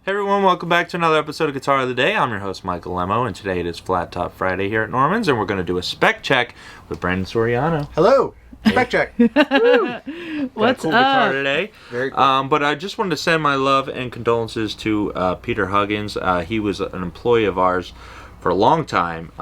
Hey everyone, welcome back to another episode of Guitar of the Day. I'm your host, Michael Lemmo, and today it is Flat Top Friday here at Norman's, and we're going to do a spec check with Brandon Soriano. Hello! Spec check! What's cool up? Guitar today. Very cool. But I just wanted to send my love and condolences to Peter Huggins. He was an employee of ours for a long time.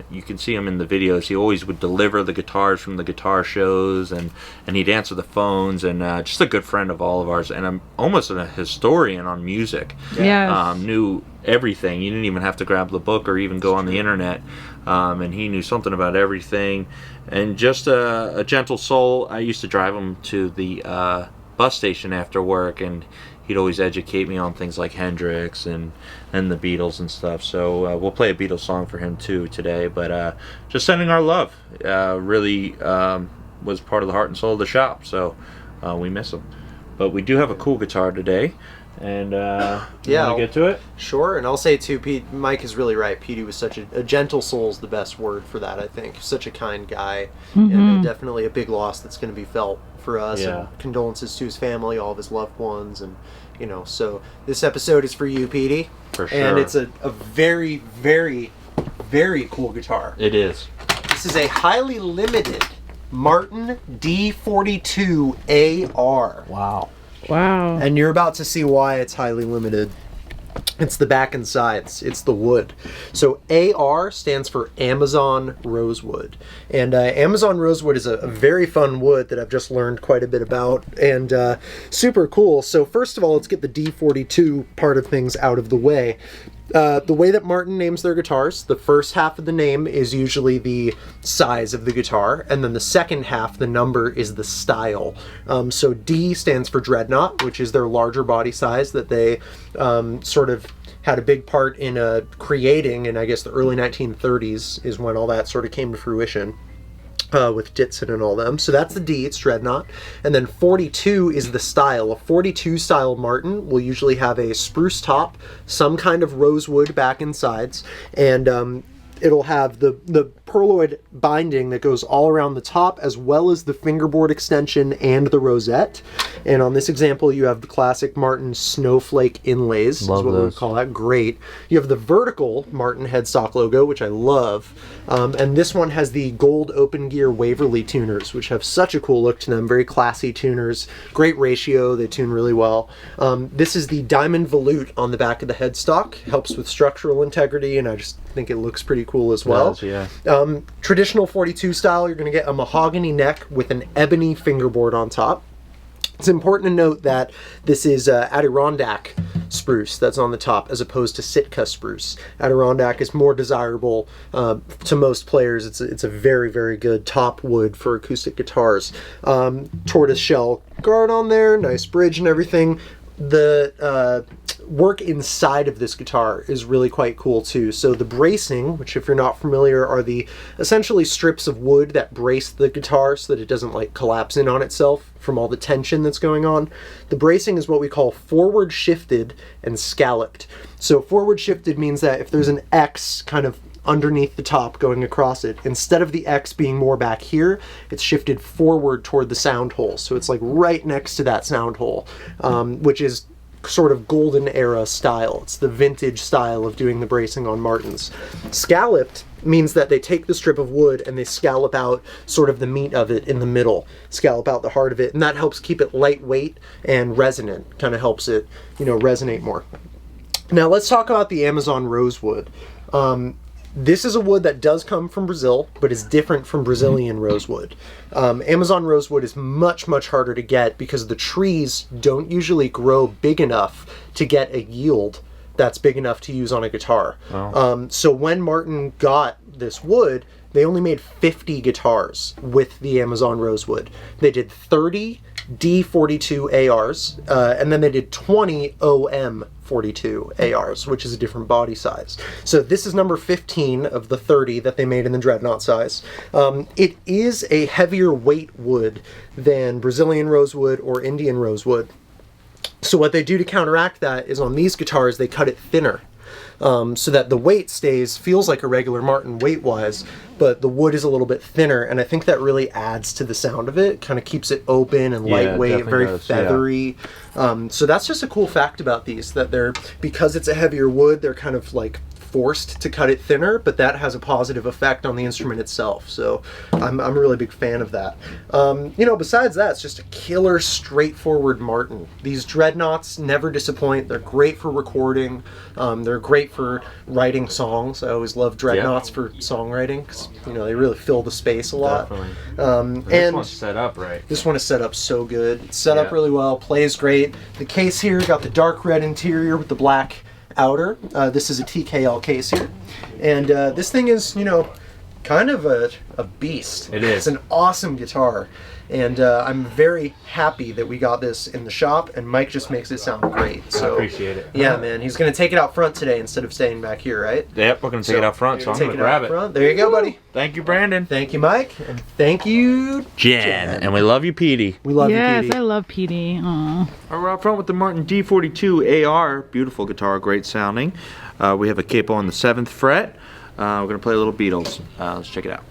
You can see him in the videos. He always would deliver the guitars from the guitar shows, and he'd answer the phones, and just a good friend of all of ours, and I'm almost a historian on music. Yeah. Knew everything. You didn't even have to grab the book or even go on the internet, and he knew something about everything, and just a gentle soul. I used to drive him to the bus station after work, and he'd always educate me on things like Hendrix and the Beatles and stuff. So we'll play a Beatles song for him too today. But just sending our love. Really was part of the heart and soul of the shop. So we miss him. But we do have a cool guitar today. And you want to get to it? Sure. And I'll say too, Pete, Mike is really right. Petey was such a gentle soul is the best word for that, I think. Such a kind guy. And definitely a big loss that's going to be felt for us. Yeah. And condolences to his family, all of his loved ones, and so this episode is for you, Petey. For sure. And it's a very, very, very cool guitar. It is. This is a highly limited Martin D-42AR. Wow. Wow. And you're about to see why it's highly limited. It's the back and sides. It's the wood. So AR stands for Amazon Rosewood. And Amazon Rosewood is a very fun wood that I've just learned quite a bit about. And super cool. So first of all, let's get the D42 part of things out of the way. The way that Martin names their guitars, the first half of the name is usually the size of the guitar, and then the second half, the number, is the style. So D stands for Dreadnought, which is their larger body size that they sort of had a big part in creating in, I guess, the early 1930s is when all that sort of came to fruition. With Ditson and all them. So that's the D, it's Dreadnought. And then 42 is the style. A 42 style Martin will usually have a spruce top, some kind of rosewood back and sides, and it'll have the perloid binding that goes all around the top, as well as the fingerboard extension and the rosette. And on this example, you have the classic Martin snowflake inlays. Love is what those. we would call that. Great. You have the vertical Martin headstock logo, which I love. And this one has the gold open gear Waverly tuners, which have such a cool look to them. Very classy tuners. Great ratio. They tune really well. This is the diamond volute on the back of the headstock. Helps with structural integrity, and I just think it looks pretty cool as well. Does, yeah. Traditional 42 style, you're going to get a mahogany neck with an ebony fingerboard on top. It's important to note that this is Adirondack spruce that's on the top as opposed to Sitka spruce. Adirondack is more desirable to most players. It's a very, very good top wood for acoustic guitars. Tortoise shell guard on there, nice bridge and everything. The work inside of this guitar is really quite cool too. So the bracing, which if you're not familiar are the essentially strips of wood that brace the guitar so that it doesn't like collapse in on itself from all the tension that's going on. The bracing is what we call forward shifted and scalloped. So forward shifted means that if there's an X kind of underneath the top going across it, instead of the X being more back here, it's shifted forward toward the sound hole. So it's like right next to that sound hole, which is sort of golden era style. It's the vintage style of doing the bracing on Martins. Scalloped means that they take the strip of wood and they scallop out sort of the meat of it in the middle, scallop out the heart of it, and that helps keep it lightweight and resonant, kind of helps it, resonate more. Now let's talk about the Amazon Rosewood. This is a wood that does come from Brazil, but is different from Brazilian rosewood. Amazon rosewood is much, much harder to get because the trees don't usually grow big enough to get a yield that's big enough to use on a guitar. Wow. So when Martin got this wood, they only made 50 guitars with the Amazon rosewood. They did 30 D-42ARs, and then they did 20 OM-42ARs, which is a different body size. So this is number 15 of the 30 that they made in the Dreadnought size. It is a heavier weight wood than Brazilian rosewood or Indian rosewood. So what they do to counteract that is on these guitars, they cut it thinner. so that the weight feels like a regular Martin weight-wise, but the wood is a little bit thinner, and I think that really adds to the sound of it. Kind of keeps it open and lightweight, very feathery. So that's just a cool fact about these, that because it's a heavier wood, they're kind of like forced to cut it thinner, but that has a positive effect on the instrument itself. So I'm a really big fan of that. Besides that, it's just a killer, straightforward Martin. These dreadnoughts never disappoint. They're great for recording. They're great for writing songs. I always love dreadnoughts for songwriting because they really fill the space a lot. Definitely. This one's set up right. This one is set up so good. It's set up really well. Plays great. The case here got the dark red interior with the black outer. This is a TKL case here, and this thing is kind of a beast. It is. It's an awesome guitar, and I'm very happy that we got this in the shop, and Mike just makes it sound great. So I appreciate it. Yeah, man, he's gonna take it out front today instead of staying back here, right? Yep, we're gonna take it out front, so I'm gonna grab it. There you go, buddy. Thank you, Brandon. Thank you, Mike, and thank you, Jen. And we love you, Petey. We love you, Petey. Yes, I love Petey. Aw. We're out front with the Martin D-42AR. Beautiful guitar, great sounding. We have a capo on the 7th fret. We're going to play a little Beatles. Let's check it out.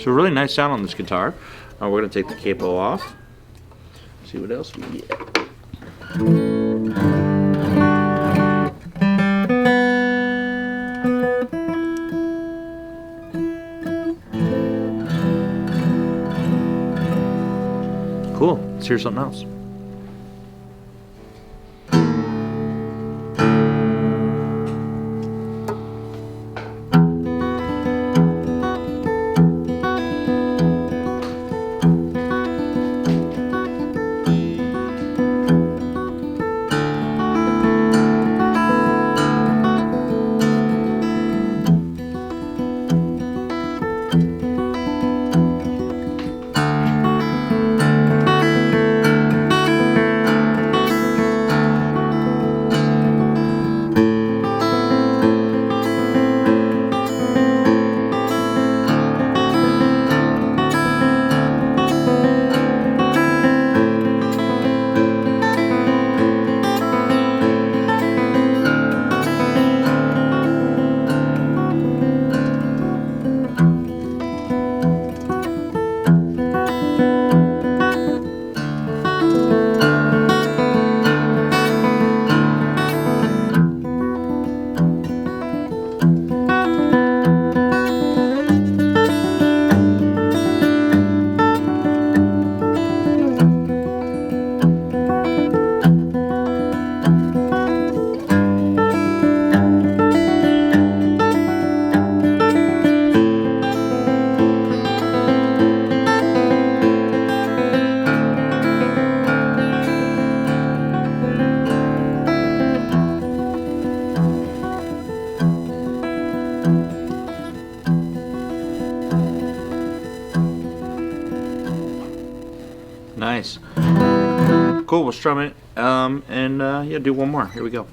So a really nice sound on this guitar. We're going to take the capo off. See what else we get. Cool. Let's hear something else. cool. We'll strum it and yeah, do one more. Here we go.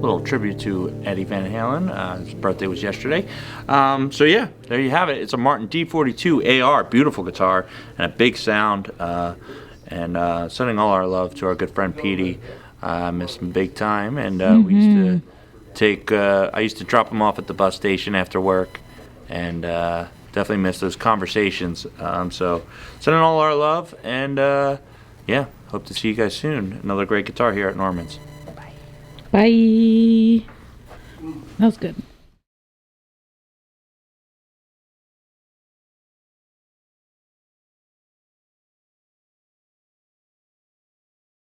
Little tribute to Eddie Van Halen. His birthday was yesterday. So yeah, there you have it. It's a Martin D-42AR, beautiful guitar and a big sound. And sending all our love to our good friend Petey. I miss him big time. And we used to take. I used to drop him off at the bus station after work, and definitely miss those conversations. So sending all our love, and yeah, hope to see you guys soon. Another great guitar here at Norman's. Bye. That was good.